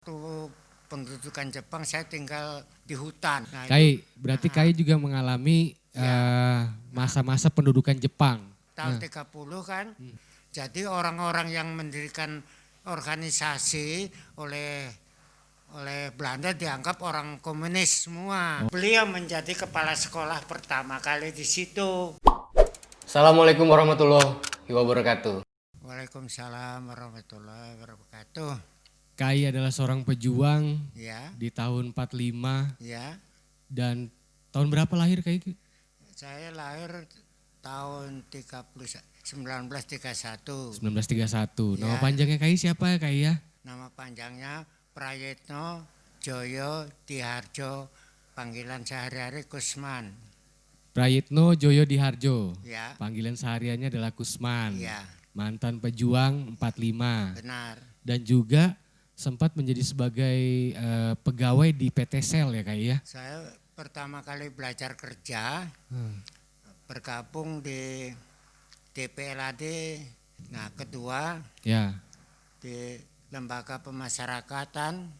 Waktu pendudukan Jepang saya tinggal di hutan. Nah itu Berarti Kai juga mengalami ya masa-masa pendudukan Jepang. tahun 30 kan. Jadi orang-orang yang mendirikan organisasi oleh Belanda dianggap orang komunis semua. Beliau menjadi kepala sekolah pertama kali di situ. Assalamualaikum warahmatullahi wabarakatuh. Waalaikumsalam warahmatullahi wabarakatuh. Kai adalah seorang pejuang Ya, di tahun 45 ya. dan tahun berapa lahir Kai? Saya lahir tahun 1931. 1931. Nama Ya. panjangnya Kai siapa Kai ya? Nama panjangnya Prayitno Joyo Diharjo, panggilan sehari-hari Kusman. Prayitno Joyo Diharjo. Ya, Panggilan sehariannya adalah Kusman. ya, Mantan pejuang 45 benar. dan juga sempat menjadi sebagai pegawai di PT Sel ya Kai ya? Saya pertama kali belajar kerja bergabung di DPLAD. Nah, kedua Ya. di lembaga pemasyarakatan,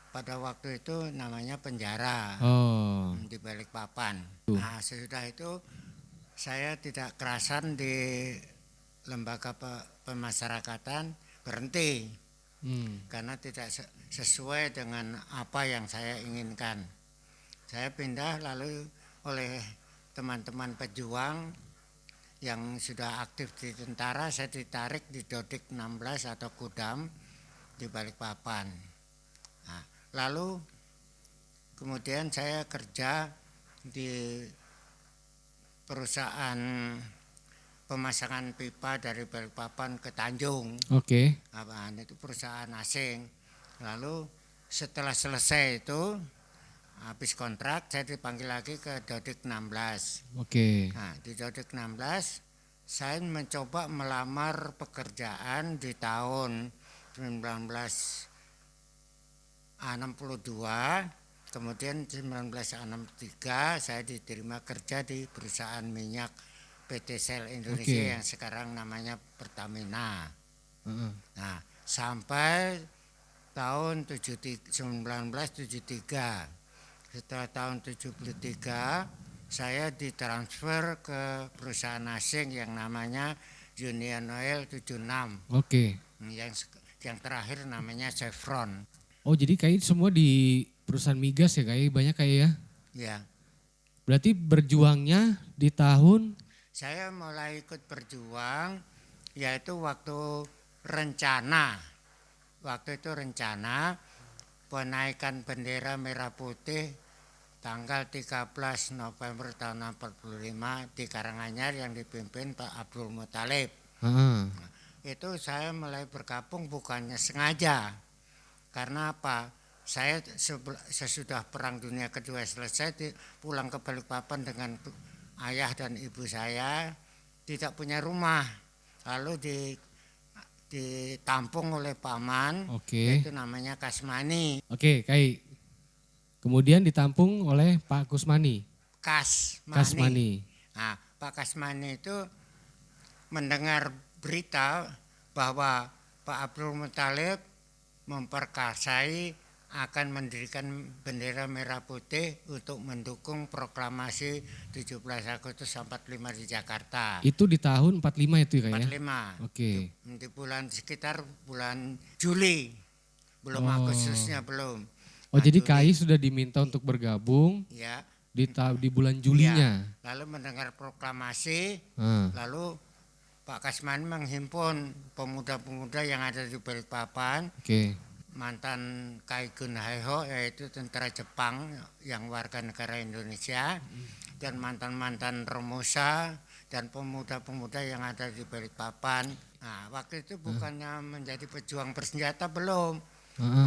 pada waktu itu namanya penjara Oh. di Balikpapan. Nah, sesudah itu saya tidak kerasan di lembaga pemasyarakatan, berhenti karena tidak sesuai dengan apa yang saya inginkan. Saya pindah lalu oleh teman-teman pejuang yang sudah aktif di tentara, saya ditarik di Dodik 16 atau Kudam di Balikpapan. Nah, lalu kemudian saya kerja di perusahaan pemasangan pipa dari Balikpapan ke Tanjung. Oke. Itu perusahaan asing. Lalu setelah selesai itu habis kontrak, saya dipanggil lagi ke Dodik 16. Oke. Nah, di Dodik 16 saya mencoba melamar pekerjaan di tahun 1962. Kemudian 1963 saya diterima kerja di perusahaan minyak PT Sel Indonesia yang sekarang namanya Pertamina. Nah, sampai tahun 1973. Setelah tahun 73 saya ditransfer ke perusahaan asing yang namanya Union Oil 76. Oke. Yang terakhir namanya Chevron. Oh, jadi Kai semua di perusahaan migas ya Kai, banyak Kai ya? Ya. Berarti berjuangnya di tahun Saya mulai ikut berjuang yaitu waktu rencana. Waktu itu rencana penaikan bendera merah putih tanggal 13 November tahun 45 di Karanganyar yang dipimpin Pak Abdul Muthalib. Itu saya mulai bergabung bukannya sengaja. Karena apa? Saya sesudah Perang Dunia Kedua selesai pulang ke Balikpapan dengan ayah dan ibu saya, tidak punya rumah. Lalu ditampung oleh paman, itu namanya Kasmani. Oke, Kai. Kemudian ditampung oleh Pak Kusmani. Kasmani. Nah, Pak Kasmani itu mendengar berita bahwa Pak Abdul Muthalib memperkasai akan mendirikan bendera merah putih untuk mendukung proklamasi 17 Agustus 45 di Jakarta. Itu di tahun 45 itu ya? 45. Oke. Di sekitar bulan Juli. Belum Agustusnya belum. Oh, jadi Kai sudah diminta untuk bergabung ya, di bulan Julinya. Ya. Lalu mendengar proklamasi, lalu Pak Kasmani menghimpun pemuda-pemuda yang ada di Balikpapan. Mantan Kaigun Haiho, yaitu tentara Jepang yang warga negara Indonesia, dan mantan-mantan Romusa dan pemuda-pemuda yang ada di Balikpapan. Nah, waktu itu bukannya menjadi pejuang bersenjata belum,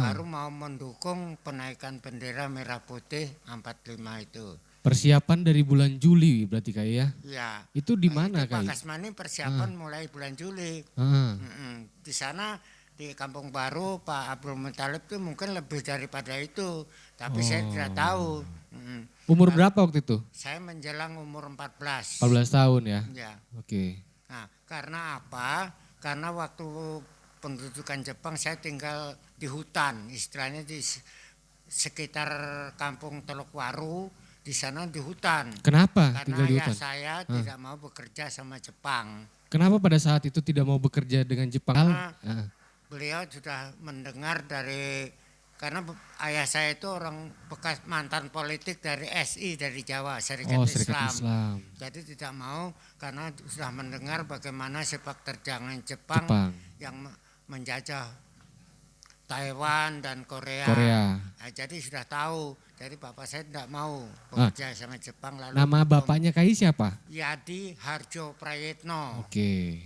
baru mau mendukung penaikan bendera merah putih 45 itu. Persiapan dari bulan Juli berarti Kai ya? Ya. Itu di mana Kai? Pak Kasmani persiapan mulai bulan Juli. Di sana di Kampung Baru Pak Abdul Muthalib itu mungkin lebih daripada itu, tapi saya tidak tahu. Umur berapa waktu itu? Saya menjelang umur 14. 14 tahun ya? Ya. Oke. Nah, karena apa? Karena waktu pendudukan Jepang saya tinggal di hutan, istilahnya di sekitar kampung Teluk Waru, di sana di hutan. Kenapa Karena tinggal di ayah hutan? saya tidak mau bekerja sama Jepang. Kenapa pada saat itu tidak mau bekerja dengan Jepang? Karena beliau sudah mendengar karena ayah saya itu orang bekas mantan politik dari SI, dari Jawa, Serikat Serikat Islam. Jadi tidak mau karena sudah mendengar bagaimana sepak terjangan Jepang yang menjajah Taiwan dan Korea. Nah, jadi sudah tahu. Jadi bapak saya tidak mau bekerja sama Jepang. Lalu nama bapaknya Kai siapa? Yadi Harjo Prayitno. Oke.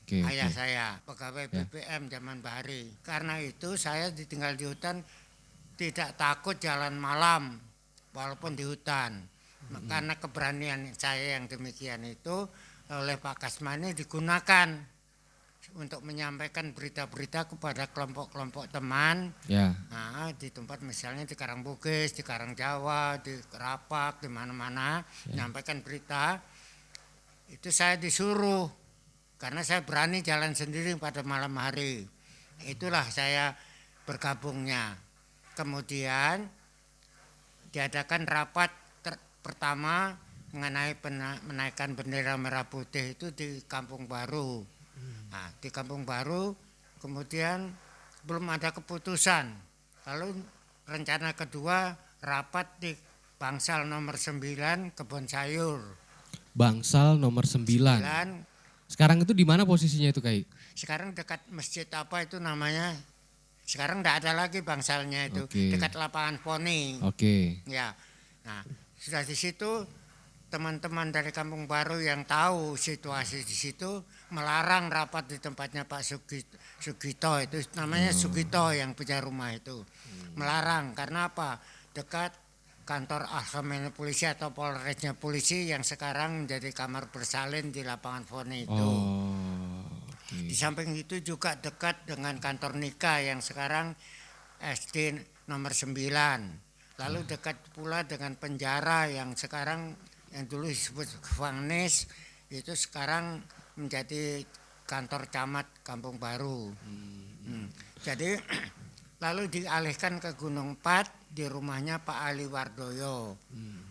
Ayah saya pegawai BPM zaman Bahari. Karena itu saya ditinggal di hutan, tidak takut jalan malam walaupun di hutan. Karena keberanian saya yang demikian itu oleh Pak Kasmani digunakan untuk menyampaikan berita-berita kepada kelompok-kelompok teman. Nah, di tempat misalnya di Karangbugis, di Karangjawa, di Rapak, di mana-mana menyampaikan berita. Itu saya disuruh. Karena saya berani jalan sendiri pada malam hari. Itulah saya bergabungnya. Kemudian diadakan rapat pertama mengenai menaikkan bendera merah putih itu di Kampung Baru. Nah, di Kampung Baru kemudian belum ada keputusan. Lalu rencana kedua rapat di Bangsal nomor 9 Kebon Sayur. Bangsal nomor 9. Sekarang itu di mana posisinya itu, Kai? Sekarang dekat masjid apa itu namanya? Sekarang tidak ada lagi Bangsalnya itu, dekat lapangan Poni. Ya, nah sudah di situ teman-teman dari Kampung Baru yang tahu situasi di situ melarang rapat di tempatnya Pak Sugito itu namanya Sugito yang punya rumah itu. Melarang karena apa? Dekat kantor Alkemen polisi atau Polresnya polisi yang sekarang menjadi kamar bersalin di lapangan Foni itu. Di samping itu juga dekat dengan kantor Nika yang sekarang SD nomor 9. Lalu dekat pula dengan penjara yang sekarang yang dulu disebut Fangnes itu sekarang menjadi kantor camat Kampung Baru. Jadi lalu dialihkan ke Gunung Pat di rumahnya Pak Ali Wardoyo.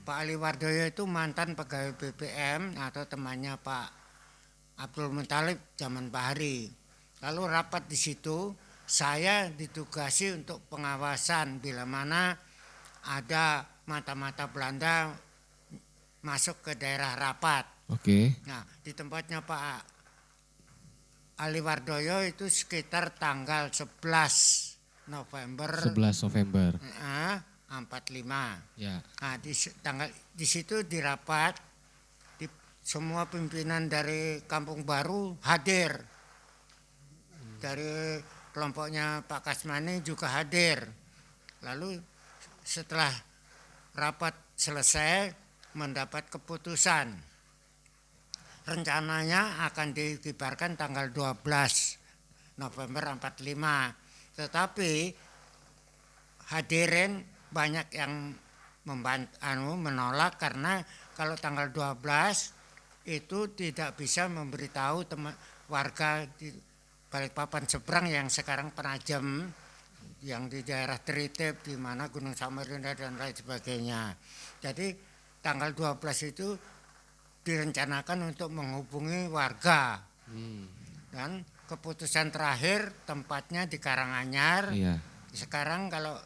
Pak Ali Wardoyo itu mantan pegawai BPM atau temannya Pak Abdul Muthalib zaman Bahari. Lalu rapat di situ, saya ditugasi untuk pengawasan bila mana ada mata-mata Belanda masuk ke daerah rapat. Nah, di tempatnya Pak Ali Wardoyo itu sekitar tanggal 11 November 45. Ya. Nah, di situ dirapat semua pimpinan dari Kampung Baru hadir. Dari kelompoknya Pak Kasmani juga hadir. Lalu setelah rapat selesai mendapat keputusan. Rencananya akan dikibarkan tanggal 12 November 45. Tetapi hadirin banyak yang menolak karena kalau tanggal 12 itu tidak bisa memberitahu warga di Balikpapan seberang yang sekarang Penajam, yang di daerah Tritip, di mana Gunung Samarinda dan lain sebagainya. Jadi tanggal 12 itu direncanakan untuk menghubungi warga. Dan keputusan terakhir tempatnya di Karanganyar. Sekarang kalau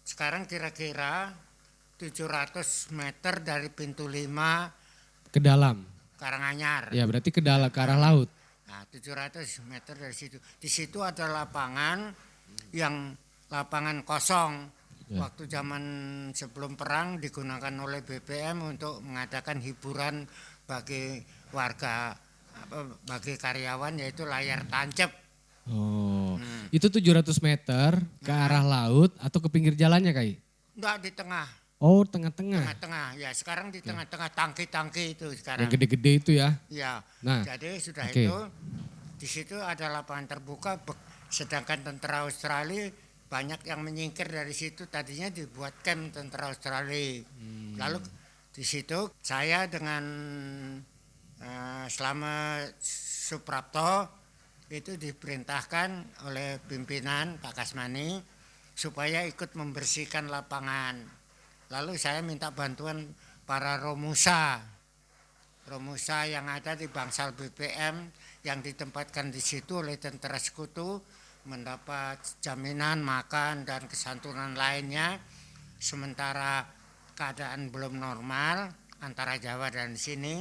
sekarang kira-kira 700 meter dari pintu 5 ke dalam Karanganyar. Ya, berarti ke dalam, ke arah laut. Nah, 700 meter dari situ. Di situ ada lapangan yang lapangan kosong. Waktu zaman sebelum perang digunakan oleh BPM untuk mengadakan hiburan bagi warga, bagi karyawan, yaitu layar tancap. Itu 700 meter ke arah laut atau ke pinggir jalannya, Kai? Enggak, di tengah. Tengah-tengah. Tengah-tengah, ya sekarang di tengah-tengah tangki-tangki itu sekarang. Yang gede-gede itu ya? Ya, nah, jadi sudah itu di situ ada lapangan terbuka, sedangkan tentara Australia banyak yang menyingkir dari situ. Tadinya dibuat camp tentara Australia. Lalu di situ saya dengan Slamet Suprapto itu diperintahkan oleh pimpinan Pak Kasmani supaya ikut membersihkan lapangan. Lalu saya minta bantuan para Romusa yang ada di Bangsal BPM yang ditempatkan di situ oleh tentara sekutu, mendapat jaminan makan dan kesantunan lainnya. Sementara keadaan belum normal antara Jawa dan sini,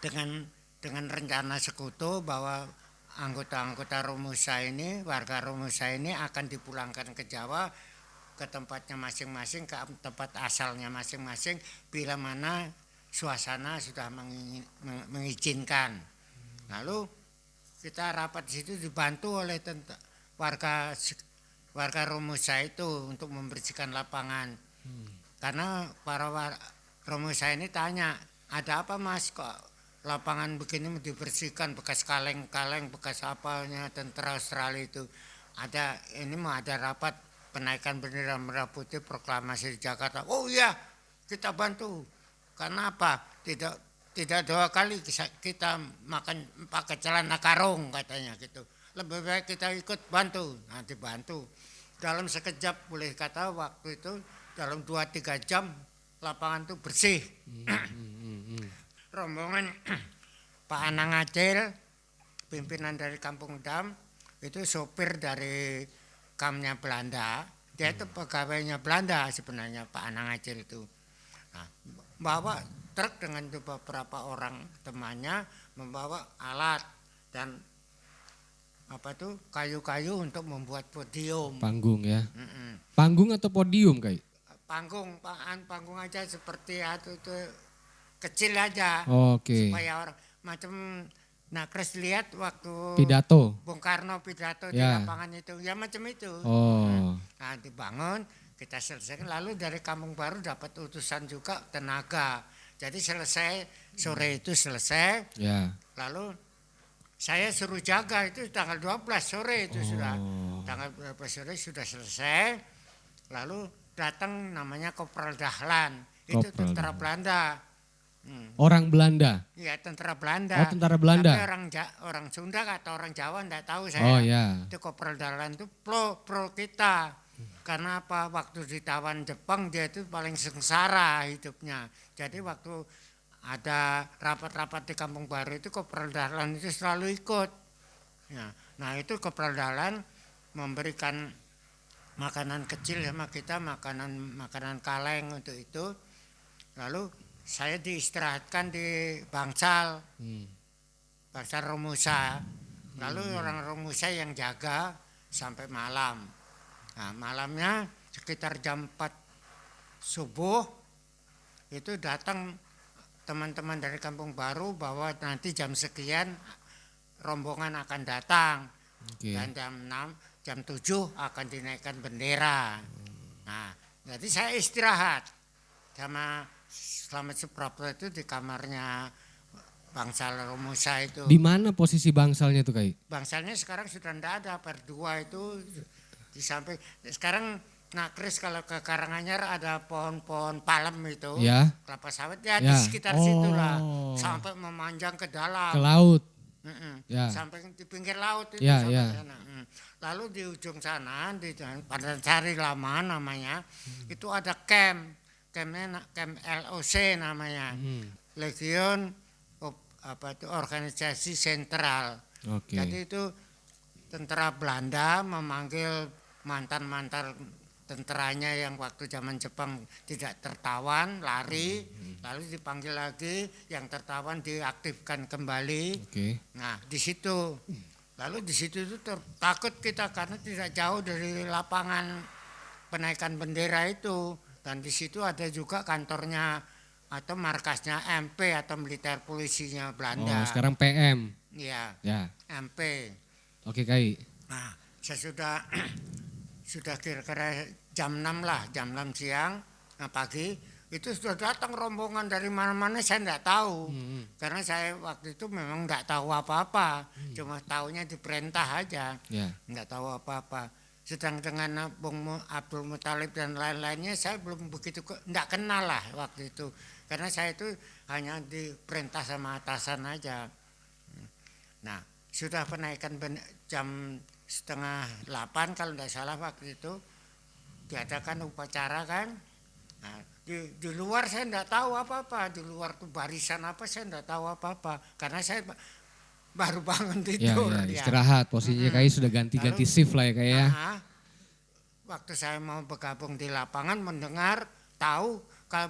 dengan rencana sekutu bahwa anggota-anggota Romusa ini, warga Romusa ini akan dipulangkan ke Jawa, ke tempatnya masing-masing, ke tempat asalnya masing-masing bila mana suasana sudah mengizinkan. Lalu kita rapat di situ dibantu oleh warga Romusa itu untuk membersihkan lapangan. Karena para Romusa ini tanya, ada apa Mas kok lapangan begini dibersihkan, bekas kaleng-kaleng, bekas apanya tentara Australia itu. Ini mau ada rapat penaikan bendera merah putih proklamasi di Jakarta. Oh iya, kita bantu. Karena apa? Tidak 2 kali kita makan pakai celana karung katanya gitu. Lebih baik kita ikut bantu. Nah, dibantu. Dalam sekejap boleh kata waktu itu dalam 2-3 jam lapangan itu bersih. Rombongan Pak Anang Acil, pimpinan dari Kampung Dam, itu sopir dari kampnya Belanda. Dia itu pegawainya Belanda sebenarnya, Pak Anang Acil itu. Nah, bawa truk dengan beberapa orang temannya, membawa alat dan kayu-kayu untuk membuat podium. Panggung ya. Panggung atau podium Kai? Panggung aja seperti itu kecil aja. Oke. Supaya orang macam Kris lihat waktu Pidato. Bung Karno pidato di Ya. lapangan itu, ya macam itu. Oh. Nah, dibangun, kita selesaikan, lalu dari Kampung Baru dapat utusan juga tenaga. Jadi selesai sore itu selesai. Ya. Lalu saya suruh jaga itu tanggal 12 sore itu sudah. Tanggal 12 sore sudah selesai. Lalu datang namanya Kopral Dahlan. Itu Kopral tentara Dahlan. Belanda. Orang Belanda. Iya, tentara Belanda. Oh, tentara Belanda. Tapi orang Sunda atau orang Jawa enggak tahu saya. Oh ya. Itu Kopral Dahlan itu pro kita. Karena apa? Waktu ditawan Jepang dia itu paling sengsara hidupnya. Jadi waktu ada rapat-rapat di Kampung Baru itu Kopral Dahlan itu selalu ikut. Ya. Nah, itu Kopral Dahlan memberikan makanan kecil sama kita, makanan kaleng untuk itu. Lalu saya diistirahatkan di Bangsal Romusa. Lalu orang Romusa yang jaga sampai malam. Nah, malamnya sekitar jam 4 subuh itu datang teman-teman dari Kampung Baru bahwa nanti jam sekian rombongan akan datang. Oke. Dan jam 7 akan dinaikkan bendera. Nah, jadi saya istirahat sama Slamet Suprapto itu di kamarnya Bangsal Romusa itu. Di mana posisi bangsalnya tuh Kai? Bangsalnya sekarang sudah tidak ada, per 2 itu di samping. Sekarang Kris kalau ke Karanganyar ada pohon-pohon palem itu, Ya. kelapa sawit ya, Ya. di sekitar situlah, Oh. sampai memanjang ke dalam. Ke laut. Ya. Sampai di pinggir laut itu Ya, sampai ya. sana. Lalu di ujung sana di Pandansari Lama namanya, itu ada camp LOC namanya, Legion Organisasi Sentral. Oke. Jadi itu tentara Belanda memanggil mantan-mantan tentaranya yang waktu zaman Jepang tidak tertawan, lari, lalu dipanggil lagi, yang tertawan diaktifkan kembali. Oke. Nah, di situ. Lalu di situ itu takut kita karena tidak jauh dari lapangan penaikan bendera itu. Dan di situ ada juga kantornya atau markasnya MP atau militer polisinya Belanda. Oh, sekarang PM. Iya, Ya. MP. Oke Kai. Nah, saya sudah kira-kira jam 6 lah, jam 6 siang, pagi, itu sudah datang rombongan dari mana-mana saya enggak tahu. Karena saya waktu itu memang enggak tahu apa-apa, cuma tahunya diperintah aja, Ya. enggak tahu apa-apa. Sedang dengan Bung Abdul Muthalib dan lain-lainnya saya belum begitu, enggak kenal lah waktu itu. Karena saya itu hanya diperintah sama atasan aja. Nah, sudah penaikan jam 7:30 kalau tidak salah waktu itu diadakan upacara kan. Nah, di luar saya tidak tahu apa-apa, di luar tuh barisan apa saya tidak tahu apa-apa karena saya baru bangun tidur. Istirahat, posisinya Kai sudah ganti-ganti shift lah ya Kai ya. Waktu saya mau bergabung di lapangan mendengar tahu kalau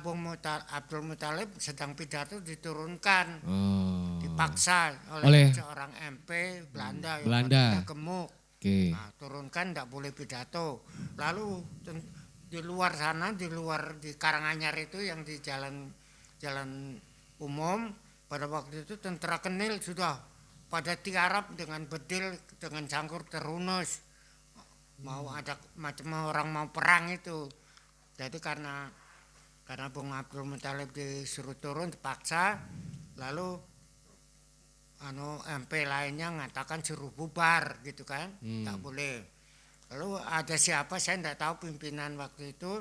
Abdul Muthalib sedang pidato diturunkan, dipaksa oleh seorang MP Belanda yang gemuk. Nah, turunkan tidak boleh pidato. Lalu di luar sana, di Karanganyar itu yang di jalan umum pada waktu itu tentara Kenil sudah pada tiarap dengan bedil dengan cangkur terunus. Mau ada macam orang mau perang itu. Jadi karena Bung Abdul Muthalib disuruh turun dipaksa, lalu MP lainnya mengatakan suruh bubar gitu kan, tak boleh. Lalu ada siapa saya tidak tahu pimpinan waktu itu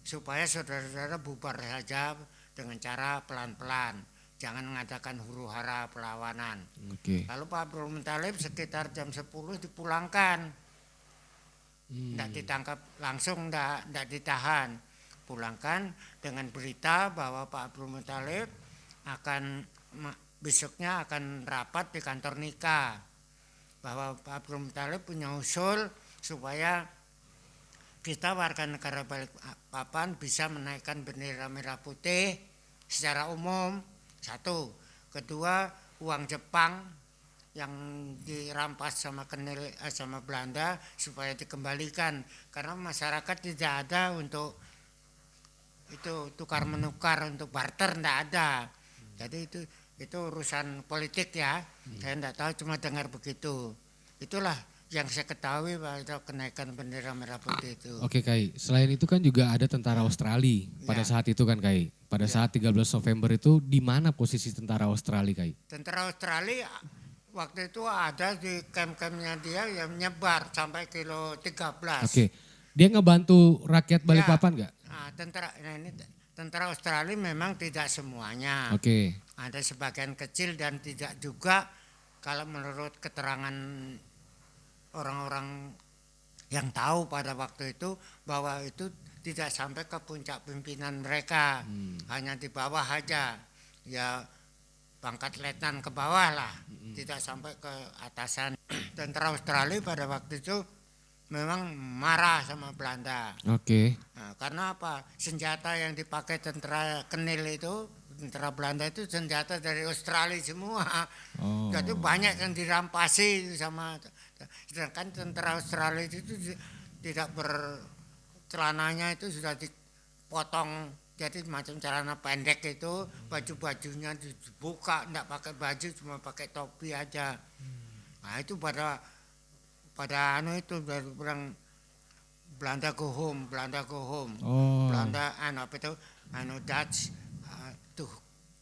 supaya saudara-saudara bubar saja dengan cara pelan-pelan, jangan mengadakan huru-hara perlawanan. Lalu Pak Abdul Muthalib sekitar jam 10 dipulangkan. Tidak ditangkap langsung, tidak ditahan, pulangkan dengan berita bahwa Pak Abdul Muthalib besoknya akan rapat di kantor nikah, bahwa Pak Abdul Muthalib punya usul supaya kita warga negara Balikpapan bisa menaikkan bendera merah putih secara umum, satu. Kedua, uang Jepang yang dirampas sama Belanda supaya dikembalikan karena masyarakat tidak ada untuk itu tukar menukar untuk barter, tidak ada. Jadi itu urusan politik ya. Saya tidak tahu, cuma dengar begitu. Itulah yang saya ketahui pada kenaikan bendera merah putih itu. Oke Kai, selain itu kan juga ada tentara Australia pada saat itu kan Kai. Pada saat 13 November itu di mana posisi tentara Australia Kai? Tentara Australia waktu itu ada di camp-campnya dia yang menyebar sampai kilo 13. Oke, dia ngebantu rakyat Balikpapan nggak? Nah, tentara Australia memang tidak semuanya. Ada sebagian kecil dan tidak juga kalau menurut keterangan orang-orang yang tahu pada waktu itu bahwa itu tidak sampai ke puncak pimpinan mereka, hanya di bawah aja. Ya pangkat letnan ke bawah lah, tidak sampai ke atasan. Tentara Australia pada waktu itu memang marah sama Belanda. Nah, karena apa? Senjata yang dipakai tentara Kenil itu, tentara Belanda itu senjata dari Australia semua. Jadi banyak yang dirampasi sama. Sedangkan tentara Australia itu tidak celananya itu sudah dipotong. Jadi macam celana pendek itu, baju-bajunya dibuka, enggak pakai baju, cuma pakai topi aja. Nah itu pada itu dari bilang Belanda go home, Belanda go home. Belanda Dutch to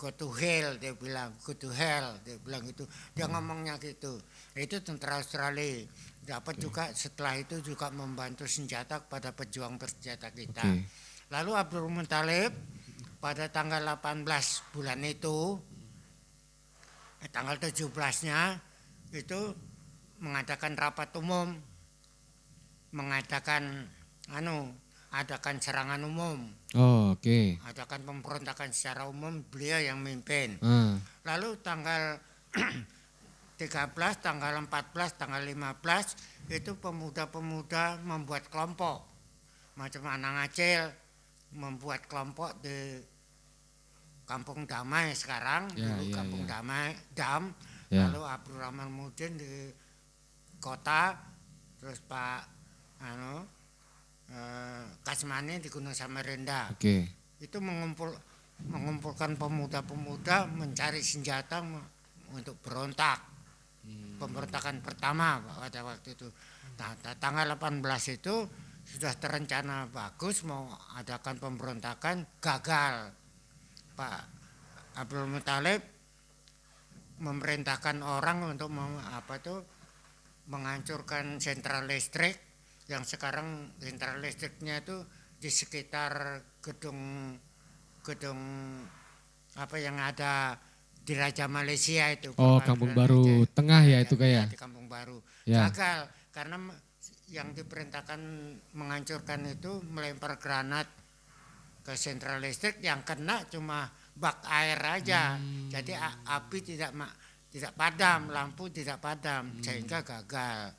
go to hell, dia bilang go to hell, dia bilang itu. Dia ngomongnya gitu. Itu tentara Australia. Dapat juga setelah itu juga membantu senjata kepada pejuang bersenjata kita. Lalu Abdul Muthalib pada tanggal 18 bulan itu, tanggal 17-nya itu mengadakan rapat umum, mengadakan adakan serangan umum. Adakan pemberontakan secara umum, beliau yang mimpin. Lalu tanggal 13, tanggal 14, tanggal 15 itu pemuda-pemuda membuat kelompok. Macam anak Aceh membuat kelompok di Kampung Damai sekarang, Kampung Damai, Dam. Lalu Abdurrahman Mudin di kota, terus Pak Kasmani di Gunung Samarinda. Itu mengumpulkan pemuda-pemuda mencari senjata untuk berontak. Pemberontakan pertama pada waktu itu. Nah, tanggal 18 itu sudah terencana bagus mau adakan pemberontakan, gagal. Pak Abdul Muthalib memerintahkan orang untuk menghancurkan sentral listrik yang sekarang sentral listriknya itu di sekitar gedung yang ada di Raja Malaysia itu. Oh, Kampung Baru Tengah ya itu kayak. Di Kampung Baru. Ya. Gagal karena yang diperintahkan menghancurkan itu melempar granat ke sentral listrik, yang kena cuma bak air aja. Jadi api tidak padam, lampu tidak padam, sehingga gagal.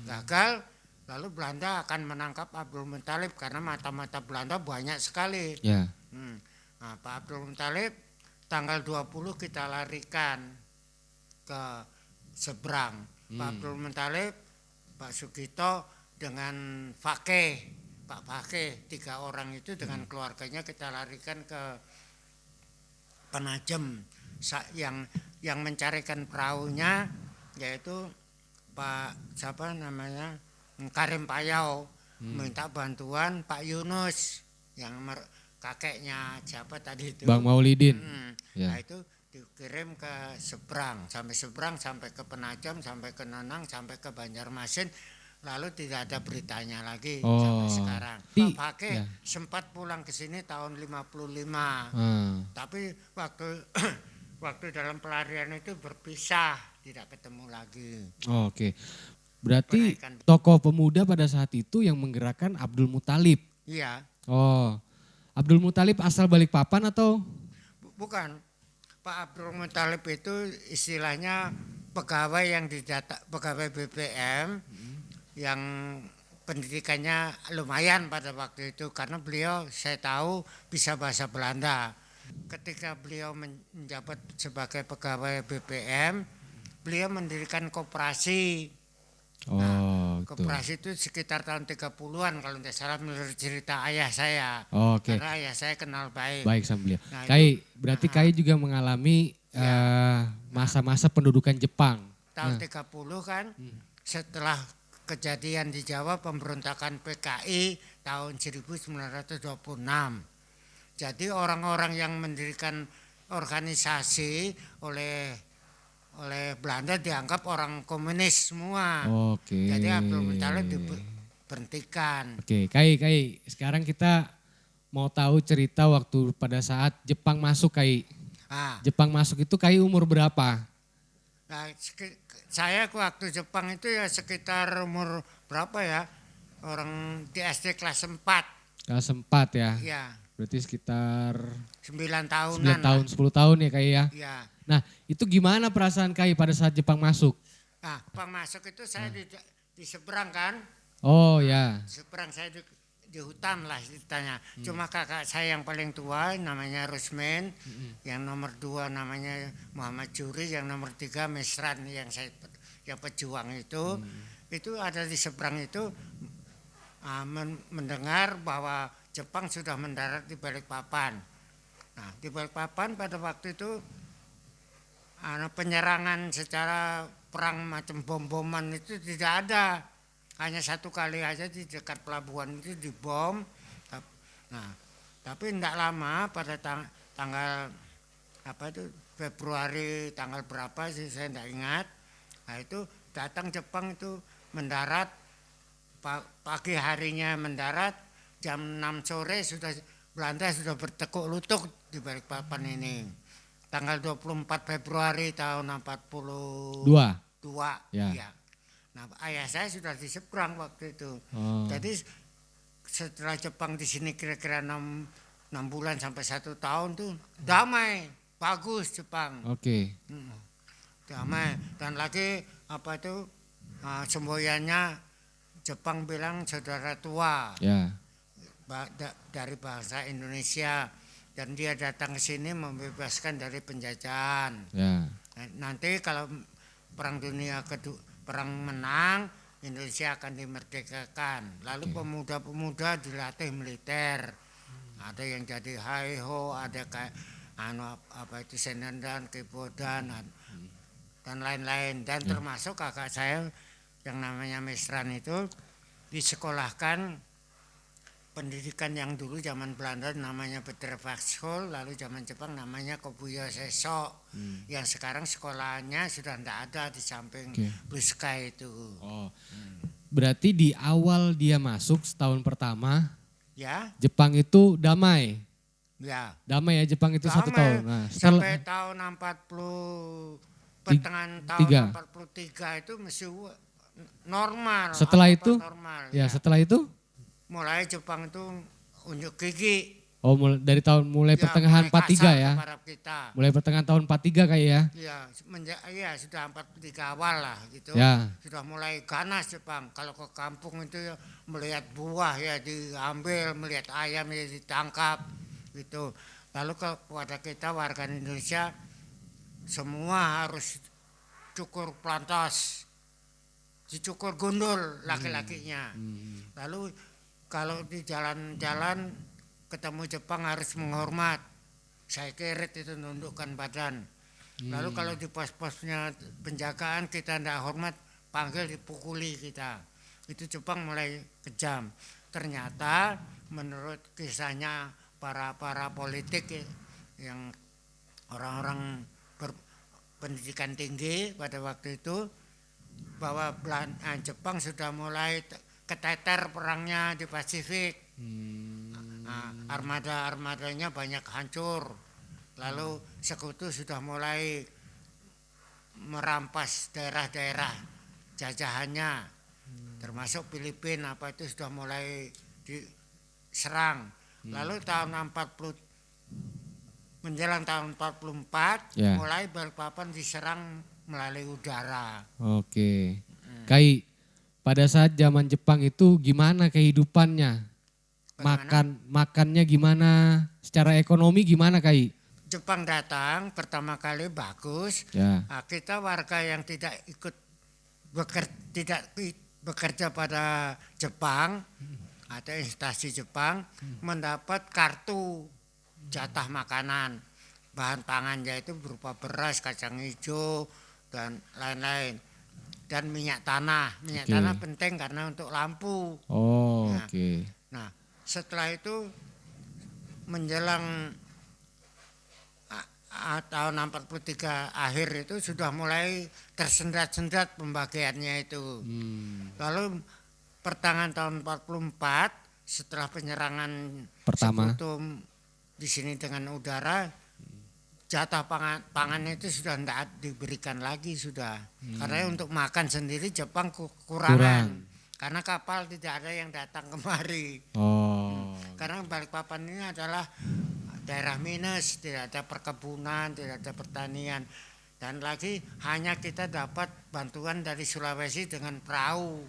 Gagal, lalu Belanda akan menangkap Abdul Muthalib karena mata-mata Belanda banyak sekali. Ya. Nah, Pak Abdul Muthalib tanggal 20 kita larikan ke seberang. Pak Abdul Muthalib, Pak Sugito dengan Pak Fakih, 3 orang itu dengan keluarganya kita larikan ke Penajem. Yang mencarikan perahunya yaitu Pak Karim Payau, minta bantuan Pak Yunus yang kakeknya siapa tadi itu, Bang Maulidin. Nah itu dikirim ke seberang sampai ke Penajam, sampai ke Nenang, sampai ke Banjarmasin, lalu tidak ada beritanya lagi sampai sekarang. Pak Fakih sempat pulang ke sini tahun 55, tapi waktu dalam pelarian itu berpisah, tidak ketemu lagi. Oke. Berarti tokoh pemuda pada saat itu yang menggerakkan Abdul Muthalib. Iya. Oh, Abdul Muthalib asal Balikpapan atau? Bukan. Pak Abdul Muthalib itu istilahnya pegawai pegawai BPM yang pendidikannya lumayan pada waktu itu, karena beliau saya tahu bisa bahasa Belanda. Ketika beliau menjabat sebagai pegawai BPM, beliau mendirikan koperasi. Koperasi itu sekitar tahun 30-an kalau tidak salah menurut cerita ayah saya. Karena ayah saya kenal baik. Baik sama beliau. Berarti Kai juga mengalami masa-masa pendudukan Jepang. Tahun 30 kan, setelah kejadian di Jawa pemberontakan PKI tahun 1926. Jadi orang-orang yang mendirikan organisasi oleh Belanda dianggap orang komunis semua. Jadi Abdul Muthalib diberhentikan. Kai, sekarang kita mau tahu cerita waktu pada saat Jepang masuk, Kai. Jepang masuk itu Kai umur berapa? Nah, saya waktu Jepang itu ya sekitar umur berapa ya? Orang di SD kelas 4. Kelas 4 ya? Iya. Berarti sekitar 9 tahunan. 9 tahun, 10 tahun ya Kai ya? Iya. Nah itu gimana perasaan Kai pada saat Jepang masuk? Nah Jepang masuk itu saya di seberang kan. Oh ya. Di seberang saya di hutan lah ceritanya. Cuma kakak saya yang paling tua namanya Rusmin. Yang nomor 2 namanya Muhammad Juri. Yang nomor 3 Mesran yang pejuang itu. Itu ada di seberang itu mendengar bahwa Jepang sudah mendarat di Balikpapan. Nah, di Balikpapan pada waktu itu penyerangan secara perang macam bom-boman itu tidak ada. Hanya 1 kali aja di dekat pelabuhan itu dibom. Nah, tapi tidak lama pada tanggal Februari tanggal berapa sih saya tidak ingat. Nah, itu datang Jepang itu mendarat pagi harinya mendarat. Jam 6 sore Belanda sudah bertekuk lutut di Balikpapan ini. Tanggal 24 Februari tahun 42. Ya. Nah, ayah saya sudah di seberang waktu itu. Jadi setelah Jepang di sini kira-kira 6 bulan sampai 1 tahun tuh damai, bagus Jepang. Damai, dan lagi semboyannya Jepang bilang saudara tua. Dari bangsa Indonesia, dan dia datang ke sini membebaskan dari penjajahan. Nanti kalau perang dunia kedua, perang menang, Indonesia akan dimerdekakan. Lalu pemuda-pemuda dilatih militer. Ada yang jadi haiho, ada kayak senendan, kibodan, dan lain-lain. Dan termasuk kakak saya yang namanya Mesran itu disekolahkan pendidikan yang dulu zaman Belanda namanya Bedrevagsschool, lalu zaman Jepang namanya Kobuyo Seso. Yang sekarang sekolahnya sudah tidak ada di samping Blue Sky itu. Berarti di awal dia masuk setahun pertama, ya, Jepang itu damai. Ya. Damai ya Jepang itu 1 Damai tahun. Nah, sampai tahun 40 pertengahan tahun 43 itu masih normal. setelah apa-apa itu normal. ya setelah itu Mulai Jepang itu unjuk gigi. dari tahun mulai Ya, pertengahan mulai 43 kasar ya. kepada kita. Mulai pertengahan tahun 43 kayak ya. Ya, sudah 43 awal lah gitu. Ya. Sudah mulai ganas Jepang. Kalau ke kampung itu ya, melihat buah ya diambil, melihat ayam ya ditangkap gitu. Lalu kepada kita warga Indonesia semua harus cukur plantas, dicukur gundul laki-lakinya. Lalu kalau di jalan-jalan ketemu Jepang harus menghormat. Saya keret itu nundukkan badan. Lalu kalau di pos-posnya penjagaan kita tidak hormat, panggil dipukuli kita. Itu Jepang mulai kejam. Ternyata menurut kisahnya para politik yang orang-orang berpendidikan tinggi pada waktu itu, bahwa Jepang sudah mulai keteter perangnya di Pasifik. Armada-armadanya banyak hancur. Lalu sekutu sudah mulai merampas daerah-daerah jajahannya, termasuk Filipina itu sudah mulai diserang. Lalu tahun 40 menjelang tahun 44 mulai Balikpapan diserang melalui udara. Oke. Kai, pada saat zaman Jepang itu gimana kehidupannya? Makannya gimana? Secara ekonomi gimana Kai? Jepang datang pertama kali bagus. Nah, kita warga yang tidak ikut bekerja pada Jepang atau instansi Jepang mendapat kartu jatah makanan. Bahan pangan yaitu berupa beras, kacang hijau dan lain-lain. Dan minyak tanah. Minyak tanah penting karena untuk lampu. Nah, setelah itu menjelang tahun 43 akhir itu sudah mulai tersendat-sendat pembagiannya itu. Lalu pertengahan tahun 44 setelah penyerangan sekutu di sini dengan udara, jatah pangannya itu sudah tidak diberikan lagi sudah. Karena untuk makan sendiri Jepang kekurangan. Karena kapal tidak ada yang datang kemari. Karena Balikpapan ini adalah daerah minus, tidak ada perkebunan, tidak ada pertanian. Dan lagi hanya kita dapat bantuan dari Sulawesi dengan perahu.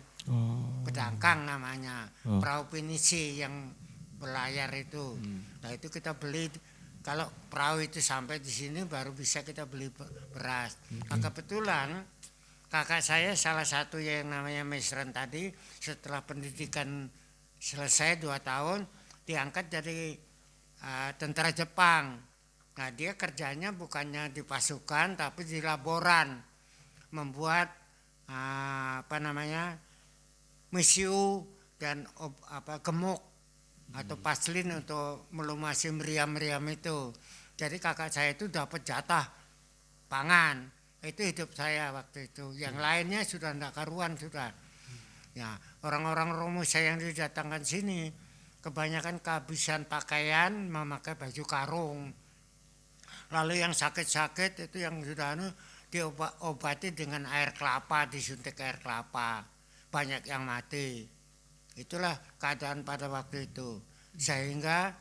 Pedangkang namanya. Perahu pinisi yang berlayar itu. Nah itu kita beli, kalau perahu itu sampai di sini baru bisa kita beli beras. Nah kebetulan kakak saya salah satu yang namanya Mesren tadi, setelah pendidikan selesai 2 tahun diangkat jadi tentara Jepang. Nah dia kerjanya bukannya di pasukan tapi di laboran, membuat mesiu dan gemuk atau paslin untuk melumasi meriam-meriam itu. Jadi kakak saya itu dapat jatah pangan. Itu hidup saya waktu itu. Yang lainnya sudah tidak karuan sudah. Ya, orang-orang Romusha yang didatangkan sini kebanyakan kehabisan pakaian, memakai baju karung. Lalu yang sakit-sakit itu yang sudah diobati dengan air kelapa, disuntik air kelapa. Banyak yang mati. Itulah keadaan pada waktu itu. Sehingga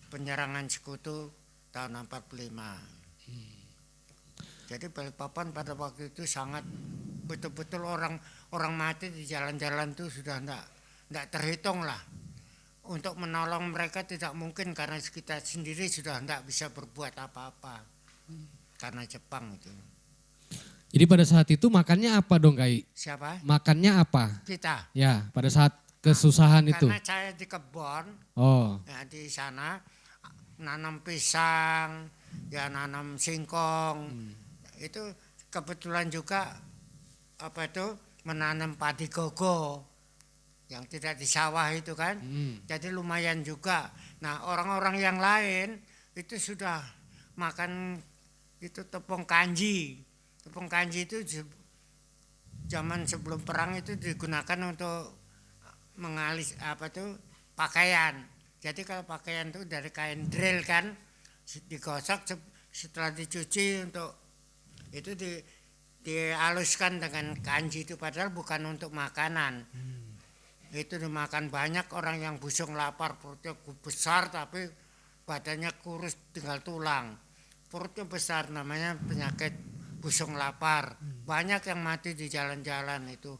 penyerangan sekutu tahun 45. Jadi Balikpapan pada waktu itu sangat betul-betul orang mati di jalan-jalan itu sudah tidak terhitung lah. Untuk menolong mereka tidak mungkin karena kita sendiri sudah tidak bisa berbuat apa-apa. Karena Jepang itu. Jadi pada saat itu makannya apa dong Kai? Siapa? Makannya apa? Kita. Ya pada saat kesusahan itu. Karena saya di kebun, ya, di sana nanam pisang, ya nanam singkong. Itu kebetulan juga menanam padi gogo yang tidak di sawah itu kan. Jadi lumayan juga. Nah orang-orang yang lain itu sudah makan itu tepung kanji. Tepung kanji itu zaman sebelum perang itu digunakan untuk mengalis pakaian. Jadi kalau pakaian itu dari kain drill kan, digosok setelah dicuci untuk itu dihaluskan dengan kanji itu padahal bukan untuk makanan. Itu dimakan banyak orang yang busung lapar, perutnya besar tapi badannya kurus tinggal tulang. Perutnya besar namanya penyakit busung lapar. Banyak yang mati di jalan-jalan itu.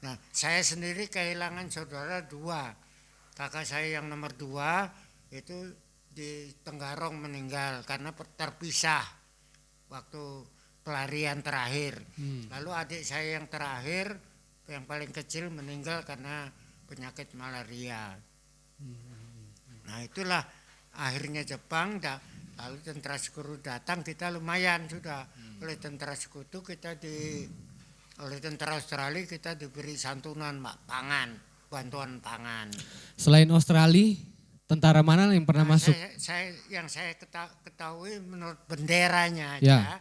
Nah, saya sendiri kehilangan saudara 2. Kakak saya yang nomor 2 itu di Tenggarong meninggal karena terpisah waktu pelarian terakhir. Lalu adik saya yang terakhir, yang paling kecil meninggal karena penyakit malaria. Nah itulah akhirnya Jepang, lalu tentara sekutu datang, kita lumayan sudah. Oleh tentara sekutu oleh tentara Australia kita diberi santunan pangan, bantuan pangan. Selain Australia, tentara mana yang pernah masuk? Yang saya ketahui menurut benderanya Ya. aja,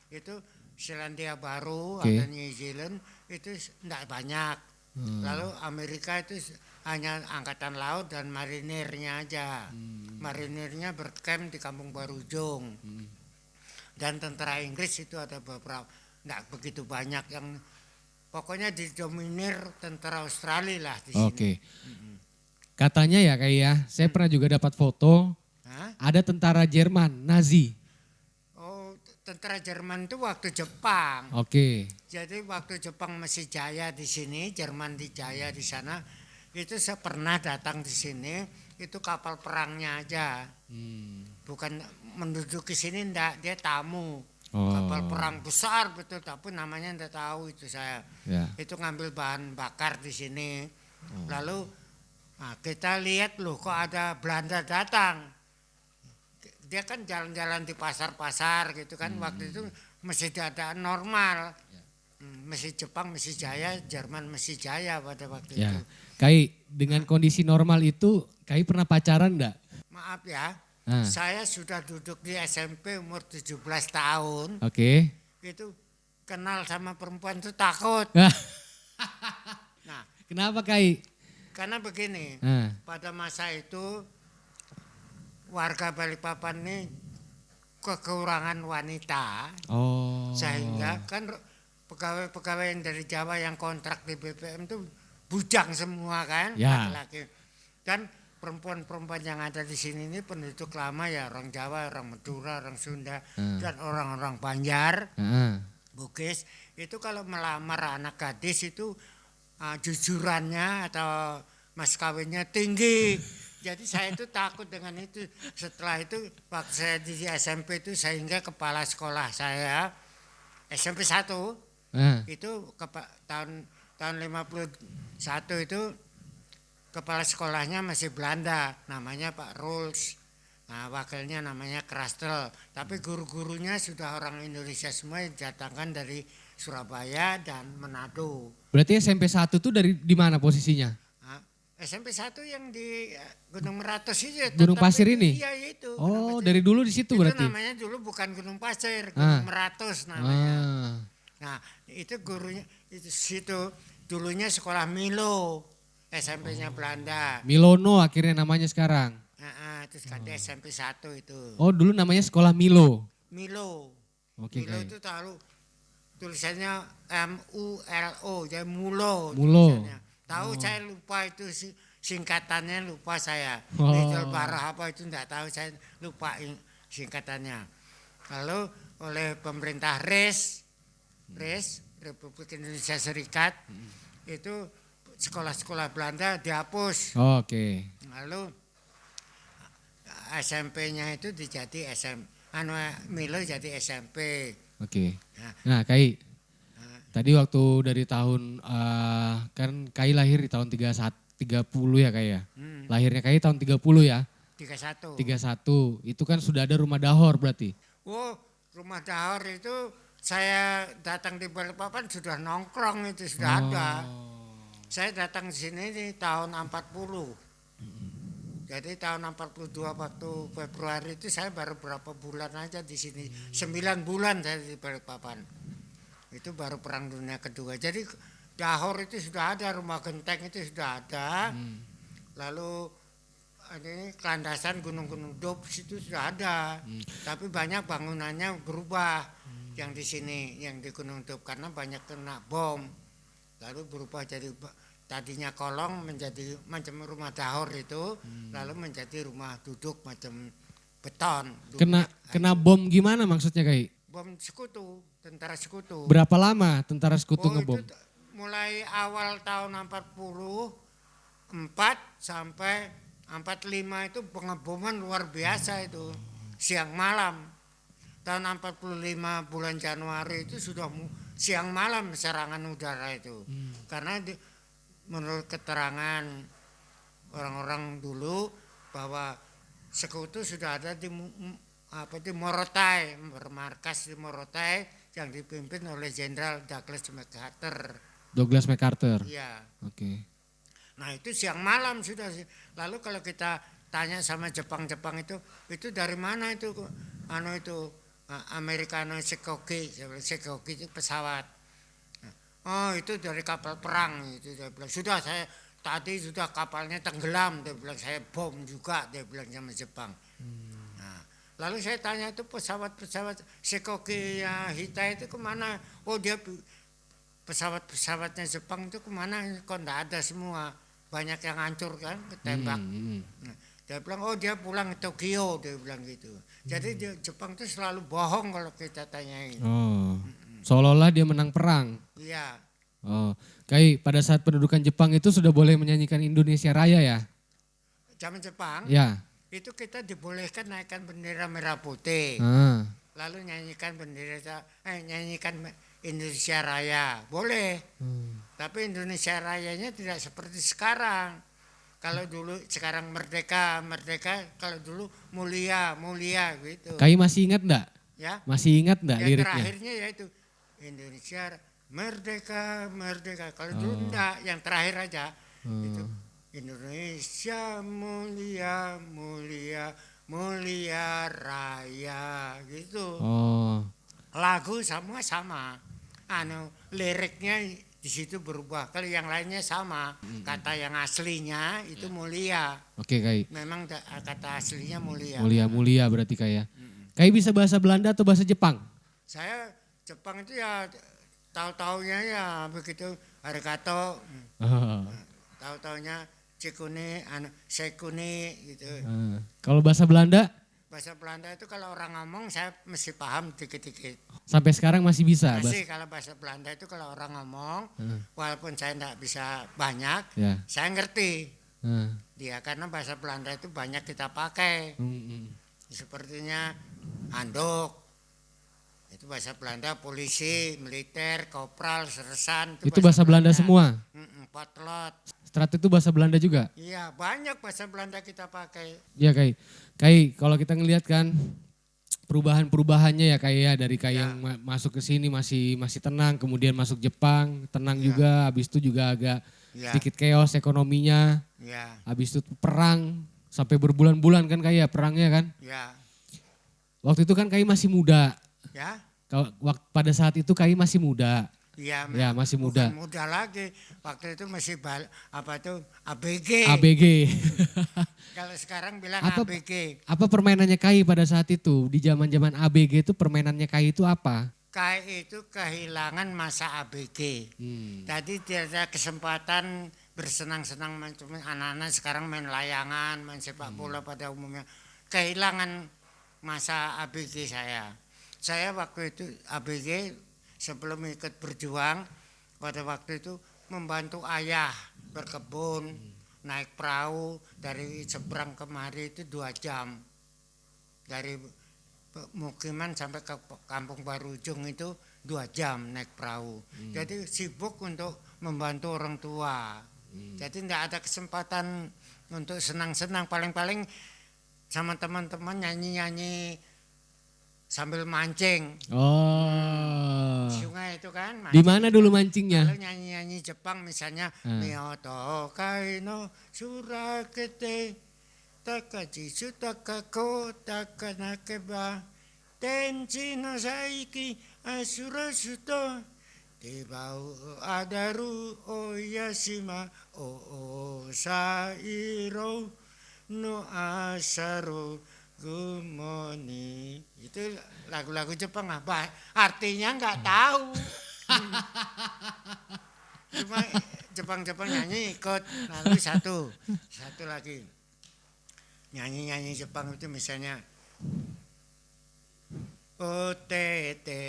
itu Selandia Baru Oke. atau New Zealand itu tidak banyak. Lalu Amerika itu hanya angkatan laut dan marinirnya aja. Marinirnya bercamp di Kampung Baru Ujung. Dan tentara Inggris itu ada beberapa, tidak begitu banyak yang pokoknya didominir tentara Australia lah di sini. Oke. Katanya ya saya pernah juga dapat foto, Hah? ada tentara Jerman, Nazi. Oh, tentara Jerman itu waktu Jepang. Oke. Jadi waktu Jepang masih jaya di sini, Jerman dijaya di sana, itu saya pernah datang di sini, itu kapal perangnya aja. Bukan menduduki sini enggak, dia tamu. Oh. Kapal perang besar betul, tapi namanya enggak tahu itu saya. Ya. Itu ngambil bahan bakar di sini. Lalu kita lihat loh kok ada Belanda datang. Dia kan jalan-jalan di pasar-pasar gitu kan, waktu itu masih keadaan normal. Masih Jepang masih jaya, Jerman masih jaya pada waktu Ya. itu. Kai, dengan kondisi normal itu, Kai pernah pacaran enggak? Maaf ya, Ah. saya sudah duduk di SMP umur 17 tahun, Oke. itu kenal sama perempuan itu takut. Nah, Nah, kenapa Kai? karena begini, Ah. pada masa itu warga Balikpapan ini kekurangan wanita, Oh. sehingga kan pegawai-pegawai yang dari Jawa yang kontrak di BPM itu bujang semua kan, Ya. laki-laki. Dan perempuan-perempuan yang ada di sini ini penduduk lama ya, orang Jawa, orang Madura, orang Sunda, dan orang-orang Banjar, Ah. Bugis. Itu kalau melamar anak gadis itu jujurannya atau mas kawinnya tinggi. Jadi saya itu takut dengan itu. Setelah itu waktu saya di SMP itu sehingga kepala sekolah saya SMP 1 Ah. itu tahun 51 itu kepala sekolahnya masih Belanda, namanya Pak Rules. Nah, wakilnya namanya Krastel. Tapi guru-gurunya sudah orang Indonesia semua yang didatangkan dari Surabaya dan Manado. Berarti SMP 1 tuh di mana posisinya? Nah, SMP 1 yang di Gunung Meratus itu. Gunung tetap Pasir itu. ini? Iya itu. Oh, dari dulu di situ itu berarti? namanya dulu bukan Gunung Pasir, Gunung Meratus namanya. Ah. Nah, itu gurunya itu situ dulunya sekolah Milo, SMP-nya Belanda. Milono akhirnya namanya sekarang. Terus ganti SMP 1 itu. Oh, dulu namanya sekolah Milo. Milo. Oke, Milo Kai. itu tahu tulisannya MULO, jadi Mulo. Mulo. tulisannya. Tahu saya lupa itu singkatannya lupa saya. Oh. Lidl Barah apa itu enggak tahu, saya lupa singkatannya. Lalu oleh pemerintah RIS Republik Indonesia Serikat itu sekolah-sekolah Belanda dihapus. Oh, oke. Lalu SMP-nya itu dijadi Milo jadi SMP. Oke. Nah, Kai. Tadi waktu dari tahun kan Kai lahir di tahun 30 ya Kai ya. Lahirnya Kai tahun 30 ya. 31. 31. Itu kan sudah ada rumah dahor berarti. Oh, rumah dahor itu saya datang di Balikpapan sudah nongkrong itu sudah ada. Saya datang di sini di tahun 40. Jadi tahun 42 waktu Februari itu saya baru berapa bulan aja di sini. 9 bulan saya di Balikpapan. Itu baru Perang Dunia Kedua. Jadi dahor itu sudah ada, rumah genteng itu sudah ada. Lalu ini kelandasan gunung-gunung Dop situ sudah ada. Tapi banyak bangunannya berubah yang di sini, yang di Gunung Dop karena banyak kena bom. Lalu berubah jadi tadinya kolong menjadi macam rumah dahor itu, lalu menjadi rumah duduk macam beton. Kena bom gimana maksudnya Kai? Bom sekutu, tentara sekutu. Berapa lama tentara sekutu ngebom? Itu mulai awal tahun 44 sampai 45 itu pengeboman luar biasa itu. Siang malam. Tahun 45 bulan Januari itu sudah siang malam serangan udara itu. Karena menurut keterangan orang-orang dulu bahwa sekutu sudah ada di Morotai, bermarkas di Morotai yang dipimpin oleh Jenderal Douglas MacArthur. Douglas MacArthur. Iya. Oke. Nah itu siang malam sudah. Lalu kalau kita tanya sama Jepang itu dari mana itu? Americano Seikoki itu pesawat. Oh itu dari kapal perang itu dia bilang. Sudah kapalnya tenggelam, dia bilang saya bom juga, dia bilang sama Jepang. Nah, lalu saya tanya itu pesawat Seikoki Hita itu kemana? Oh dia pesawatnya Jepang itu kemana? Kok enggak ada semua. Banyak yang hancur kan, ketembak. Nah, dia bilang, oh dia pulang ke Tokyo, dia bilang gitu. Jadi Jepang itu selalu bohong kalau kita tanyain. Oh, seolah-olah dia menang perang. Iya. Oh, Kai pada saat pendudukan Jepang itu sudah boleh menyanyikan Indonesia Raya ya? Zaman Jepang, Ya. itu kita dibolehkan naikkan bendera merah putih. Lalu nyanyikan nyanyikan Indonesia Raya, boleh. Tapi Indonesia Rayanya tidak seperti sekarang. Kalau dulu sekarang merdeka, kalau dulu mulia gitu. Kai masih ingat enggak? Ya. Masih ingat enggak Yang liriknya? terakhirnya yaitu Indonesia merdeka. Kalau dulu enggak, yang terakhir aja. Itu Indonesia mulia raya gitu. Oh. Lagu semua sama. Liriknya di situ berubah. Kalau yang lainnya sama. Kata yang aslinya itu mulia. Oke, Kai. Memang kata aslinya mulia. Mulia berarti Kai ya. Kai bisa bahasa Belanda atau bahasa Jepang? Saya Jepang itu ya tahu-taunya ya begitu arigato. Tahu-taunya cikune, sekune gitu. Kalau bahasa Belanda? Bahasa Belanda itu kalau orang ngomong saya mesti paham dikit-dikit. Sampai sekarang masih bisa? Masih kalau bahasa Belanda itu kalau orang ngomong, walaupun saya tidak bisa banyak, saya ngerti. Dia karena bahasa Belanda itu banyak kita pakai. Sepertinya handuk, itu bahasa Belanda, polisi, militer, kopral, sersan. Itu bahasa Belanda semua? Potlot. Strat itu bahasa Belanda juga? Iya, banyak bahasa Belanda kita pakai. Iya, Kai. Kai, kalau kita ngelihat kan perubahannya ya Kai ya, dari Kai yang masuk ke sini masih tenang, kemudian masuk Jepang, tenang juga, habis itu juga agak sedikit chaos ekonominya. Habis itu perang sampai berbulan-bulan kan Kai ya perangnya kan? Iya. Waktu itu kan Kai masih muda. Ya. Pada saat itu Kai masih muda. Iya, ya, masih muda. Bukan muda lagi. Waktu itu masih ABG. ABG. Kalau sekarang bilang ABG. Apa permainannya Kai pada saat itu? Di zaman-zaman ABG itu permainannya Kai itu apa? Kai itu kehilangan masa ABG. Tadi tidak ada kesempatan bersenang-senang, anak-anak sekarang main layangan, main sepak bola pada umumnya. Kehilangan masa ABG saya. Saya waktu itu ABG sebelum ikut berjuang, pada waktu itu membantu ayah berkebun, naik perahu dari seberang kemari itu 2 jam. Dari pemukiman sampai ke Kampung Baru Ujung itu 2 jam naik perahu. Jadi sibuk untuk membantu orang tua. Jadi tidak ada kesempatan untuk senang-senang, paling-paling sama teman-teman nyanyi-nyanyi sambil mancing. Oh. Sungai itu kan. Di mana dulu mancingnya? Kalau nyanyi-nyanyi Jepang misalnya Miyoto kaino surakete takaji sutakako takanakeba tenchi no saiki asura suto tebau adaru oyashima o sairo no asaru gumoni. Itu lagu-lagu Jepang apa? Artinya nggak tahu. Cuma Jepang-Jepang nyanyi ikut. Lalu satu lagi. Nyanyi-nyanyi Jepang itu misalnya Otete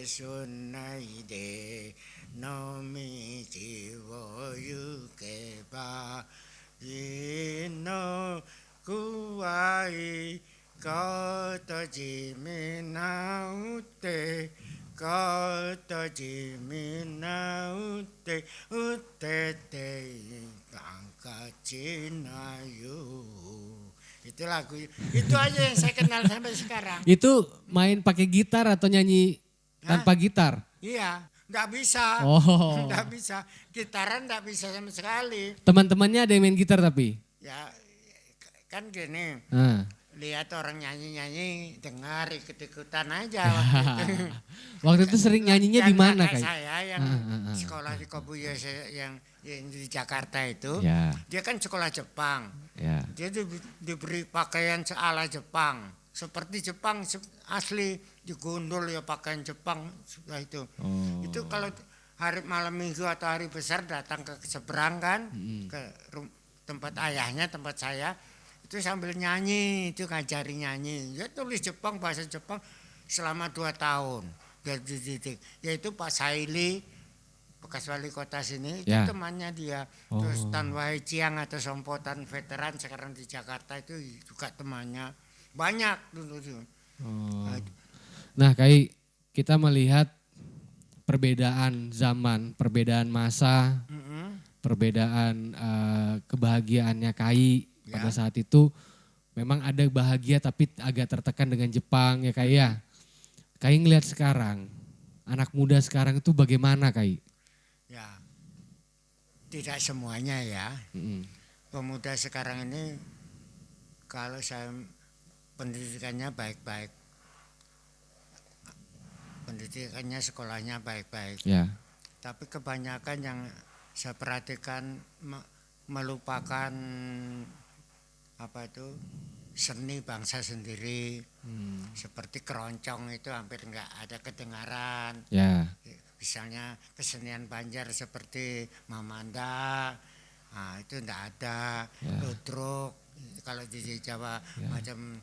sunai de no michi wo yukeba no kuwai koto jimi naute koto jimi naute utete kangkachi nayu. Itu lagu, itu aja yang saya kenal sampai sekarang. Itu main pakai gitar atau nyanyi tanpa gitar? Iya, nggak bisa. Oh. Nggak bisa. Gitaran nggak bisa sama sekali. Teman-temannya ada yang main gitar tapi? Ya, kan gini. Nah. Lihat orang nyanyi-nyanyi, dengar ikut-ikutan aja waktu itu. Waktu itu sering nyanyinya di mana kayak kayak? saya yang sekolah di Kobuya yang di Jakarta itu, Ya. dia kan sekolah Jepang. Ya. Dia diberi pakaian ala Jepang, seperti Jepang asli, digundul ya pakaian Jepang sudah itu. Oh. Itu kalau hari malam minggu atau hari besar datang ke seberang kan, ke tempat ayahnya, tempat saya. Itu sambil nyanyi, itu ngajari nyanyi. Ya tulis Jepang, bahasa Jepang selama 2 tahun. Yaitu Pak Saili, bekas wali kota sini, itu Ya. temannya dia. Terus Tan Wahai Chiang atau Sompotan veteran sekarang di Jakarta itu juga temannya. Banyak dulu tuh. Oh. Nah Kai, kita melihat perbedaan zaman, perbedaan masa, perbedaan kebahagiaannya Kai. Pada saat itu memang ada bahagia tapi agak tertekan dengan Jepang ya Kai ya. Kai ngelihat sekarang, anak muda sekarang itu bagaimana Kai? Ya, tidak semuanya ya. Pemuda sekarang ini kalau saya pendidikannya baik-baik. Pendidikannya sekolahnya baik-baik. Ya. Tapi kebanyakan yang saya perhatikan melupakan apa itu seni bangsa sendiri, seperti keroncong itu hampir nggak ada kedengaran. Ya. Misalnya kesenian Banjar seperti Mamanda, nah itu nggak ada. Ludruk kalau di Jawa macam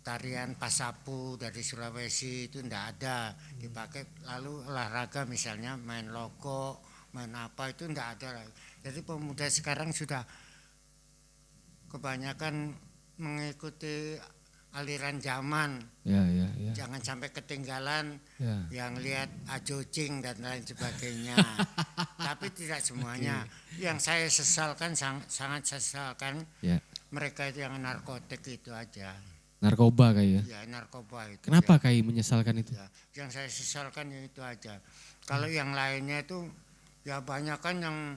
tarian Pasapu dari Sulawesi itu nggak ada dipakai. Lalu olahraga misalnya main logo, main apa itu nggak ada. Jadi pemuda sekarang sudah kebanyakan mengikuti aliran zaman. Ya. Jangan sampai ketinggalan yang lihat ajocing dan lain sebagainya. Tapi tidak semuanya. Yang saya sesalkan, sangat sesalkan, mereka itu yang narkotik itu aja. Narkoba Kai ya? Ya narkoba itu. Kenapa Kai menyesalkan itu? Ya, yang saya sesalkan ya itu aja. Kalau yang lainnya itu ya banyak kan yang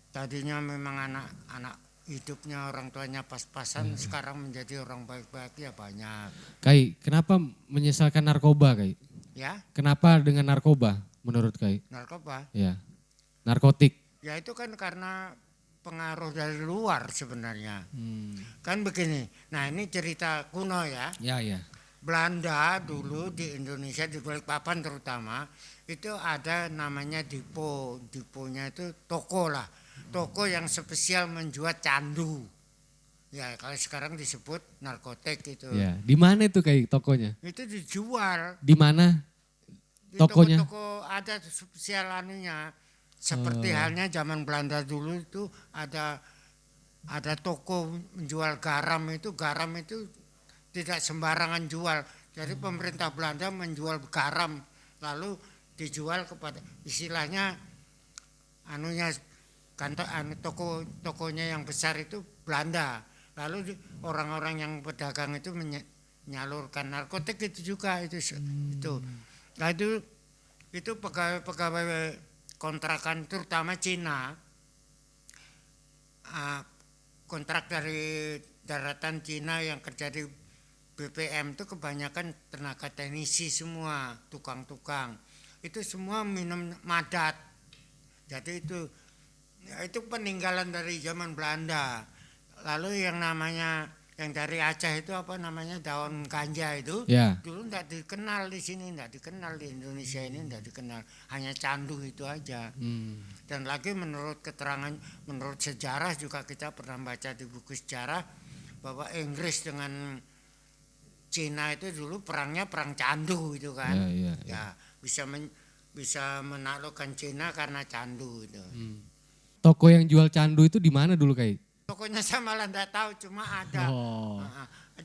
tadinya memang anak-anak hidupnya orang tuanya pas-pasan, sekarang menjadi orang baik-baik ya banyak. Kai, kenapa menyesalkan narkoba Kai? Ya, Kenapa dengan narkoba menurut Kai? narkoba. Ya, narkotik. Ya itu kan karena pengaruh dari luar sebenarnya. Kan begini, nah ini cerita kuno ya. Ya. Belanda dulu di Indonesia, di Balikpapan terutama, itu ada namanya Dipo. Diponya itu toko lah. Toko yang spesial menjual candu. Ya kalau sekarang disebut narkotik itu. Ya, di mana itu Kai tokonya? Itu dijual. Di mana Di tokonya? toko-toko ada spesial anunya. Seperti halnya zaman Belanda dulu itu ada toko menjual garam itu tidak sembarangan jual. Jadi pemerintah Belanda menjual garam lalu dijual kepada istilahnya anunya tokonya yang besar itu Belanda. Lalu orang-orang yang pedagang itu menyalurkan narkotik itu juga itu. Nah itu pegawai kontrakan terutama Cina. Kontrak dari daratan Cina yang kerja di BPM itu kebanyakan tenaga teknisi semua, tukang-tukang. Itu semua minum madat. Jadi itu peninggalan dari zaman Belanda. Lalu yang namanya yang dari Aceh itu apa namanya daun ganja itu Ya. dulu tidak dikenal di sini, tidak dikenal di Indonesia ini, tidak dikenal, hanya candu itu aja. Dan lagi menurut keterangan, menurut sejarah juga kita pernah baca di buku sejarah bahwa Inggris dengan Cina itu dulu perangnya perang candu itu kan. Ya, bisa menaklukkan Cina karena candu itu. Toko yang jual candu itu di mana dulu Kai? Pokoknya saya malah tidak tahu, cuma ada. Oh.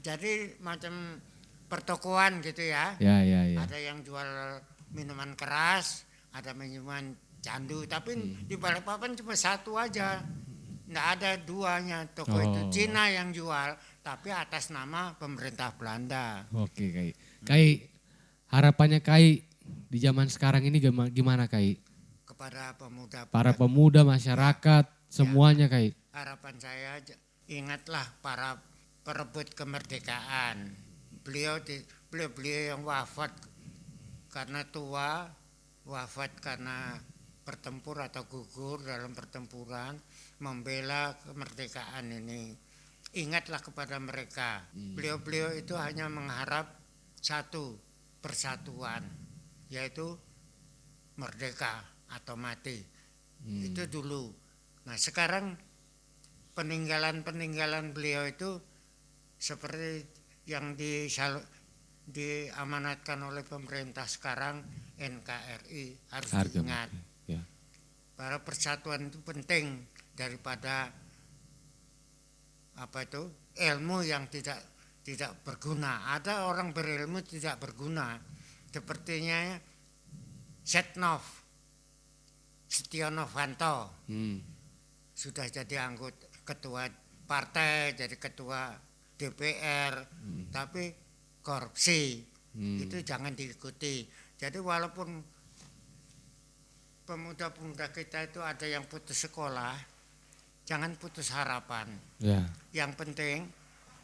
Jadi macam pertokoan gitu ya. Ya. Ada yang jual minuman keras, ada minuman candu. Tapi di Balikpapan cuma satu aja. Tidak ada duanya. Toko itu Cina yang jual, tapi atas nama pemerintah Belanda. Oke Kai. Kai, harapannya Kai di zaman sekarang ini gimana Kai? Kepada pemuda. Para pemuda, masyarakat, semuanya Kai. Harapan saya, ingatlah para perebut kemerdekaan. Beliau yang wafat karena tua, wafat karena bertempur atau gugur dalam pertempuran, membela kemerdekaan ini. Ingatlah kepada mereka. Beliau itu hanya mengharap satu, persatuan, yaitu merdeka atau mati. Itu dulu. Nah sekarang peninggalan beliau itu seperti yang diamanatkan oleh pemerintah sekarang, NKRI harus diingat. Ya. Para persatuan itu penting daripada ilmu yang tidak berguna. Ada orang berilmu tidak berguna, sepertinya Setia Novanto sudah jadi anggota ketua partai, jadi ketua DPR, tapi korupsi itu jangan diikuti. Jadi walaupun pemuda-pemuda kita itu ada yang putus sekolah, jangan putus harapan. Ya. Yang penting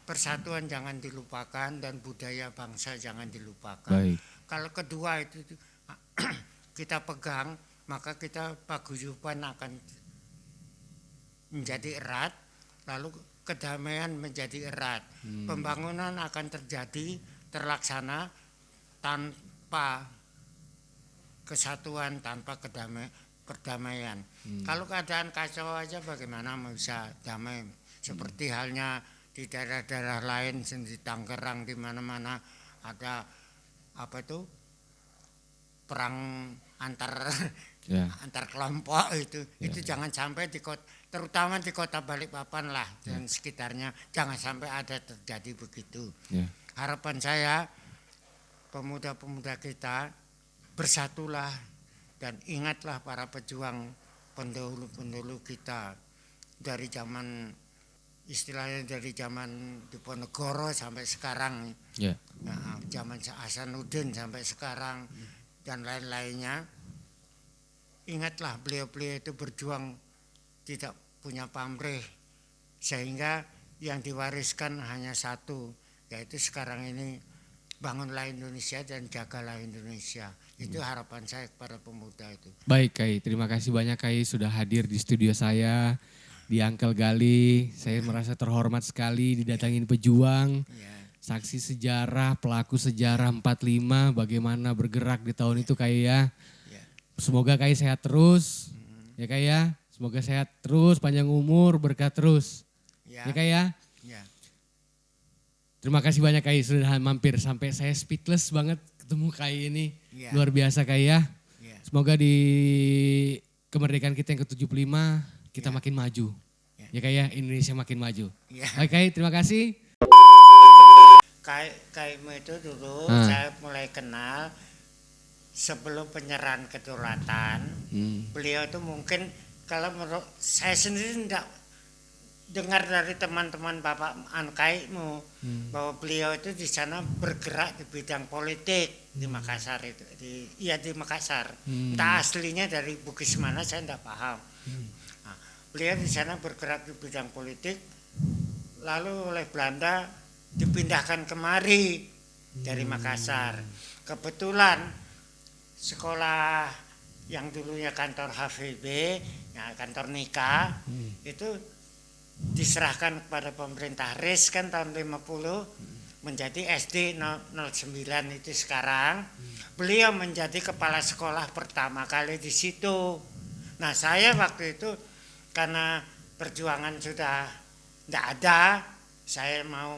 persatuan jangan dilupakan dan budaya bangsa jangan dilupakan. Baik. Kalau kedua itu kita pegang, maka kita paguyuban akan menjadi erat, lalu kedamaian menjadi erat. Pembangunan akan terlaksana tanpa kesatuan, tanpa perdamaian. Kalau keadaan kacau aja bagaimana bisa damai? Seperti halnya di daerah-daerah lain, di Tangerang, di mana-mana ada perang antar kelompok itu jangan sampai terutama di kota Balikpapan lah dan sekitarnya, jangan sampai ada terjadi begitu. Harapan saya pemuda-pemuda kita bersatulah dan ingatlah para pejuang pendahulu kita dari zaman Diponegoro sampai sekarang, zaman Hasanuddin sampai sekarang dan lain-lainnya. Ingatlah beliau-beliau itu berjuang tidak punya pamrih, sehingga yang diwariskan hanya satu, yaitu sekarang ini bangunlah Indonesia dan jagalah Indonesia. Itu harapan saya kepada pemuda itu. Baik Kai, terima kasih banyak Kai sudah hadir di studio saya, di Uncle Gali. Saya merasa terhormat sekali didatangin pejuang, saksi sejarah, pelaku sejarah 45, bagaimana bergerak di tahun itu Kai ya. Semoga Kai sehat terus, ya Kai ya. Semoga sehat terus, panjang umur, berkah terus. Ya Kai ya. Terima kasih banyak Kai sudah mampir, sampai saya speechless banget ketemu Kai ini. Luar biasa Kai ya. Semoga di kemerdekaan kita yang ke-75 kita makin maju. Ya Kai ya, Indonesia makin maju. Baik Kai, terima kasih. Kaimu itu dulu saya mulai kenal sebelum penyerahan kedaulatan. Beliau itu mungkin kalau menurut saya sendiri tidak dengar dari teman-teman Bapak Kaimu bahwa beliau itu di sana bergerak di bidang politik di Makassar itu. Di Makassar. Entah aslinya dari Bugis mana saya tidak paham. Nah, beliau di sana bergerak di bidang politik, lalu oleh Belanda dipindahkan kemari dari Makassar. Kebetulan sekolah yang dulunya kantor HVB, kantor nikah, itu diserahkan kepada pemerintah RIS kan tahun 50 menjadi SD 09 itu sekarang. Beliau menjadi kepala sekolah pertama kali di situ. Nah saya waktu itu karena perjuangan sudah tidak ada, saya mau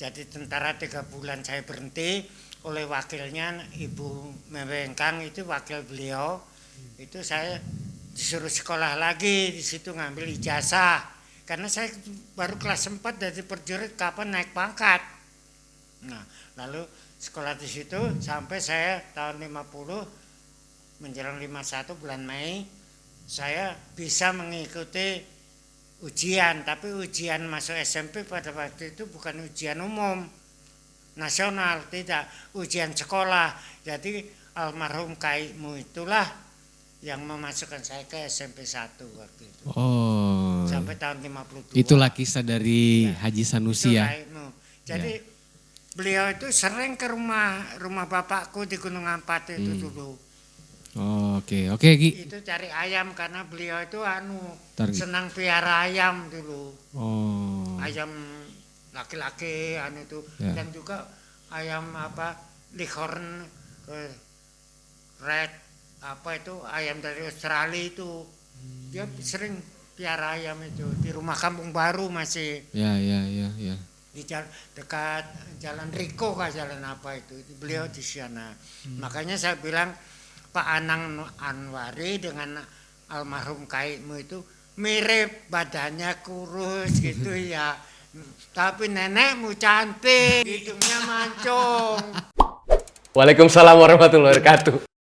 jadi tentara 3 bulan saya berhenti, oleh wakilnya Ibu Mewengkang itu wakil beliau, itu saya disuruh sekolah lagi di situ ngambil ijazah. Karena saya baru kelas 4 dari prajurit kapan naik pangkat. Nah, lalu sekolah di situ sampai saya tahun 50 menjelang 51 bulan Mei saya bisa mengikuti ujian, tapi ujian masuk SMP pada waktu itu bukan ujian umum nasional, tidak, ujian sekolah. Jadi almarhum Kaimu itulah yang memasukkan saya ke SMP 1 waktu itu. Oh. Sampai tahun 52. Itulah kisah dari Haji Sanusi ya. Kaimu. Jadi beliau itu sering ke rumah bapakku di Gunung Ampat itu dulu. Oh, oke Ki. Itu cari ayam karena beliau itu senang piara ayam dulu. Oh. Ayam laki-laki itu dan juga ayam Leghorn red itu ayam dari Australia itu. Dia sering piara ayam itu di rumah Kampung Baru masih. Ya. Di dekat Jalan Riko jalan apa itu beliau di sana. Makanya saya bilang Pak Anang Anwari dengan almarhum Kaimu itu mirip, badannya kurus gitu ya. Tapi nenekmu cantik, hidungnya mancung. Waalaikumsalam warahmatullahi wabarakatuh.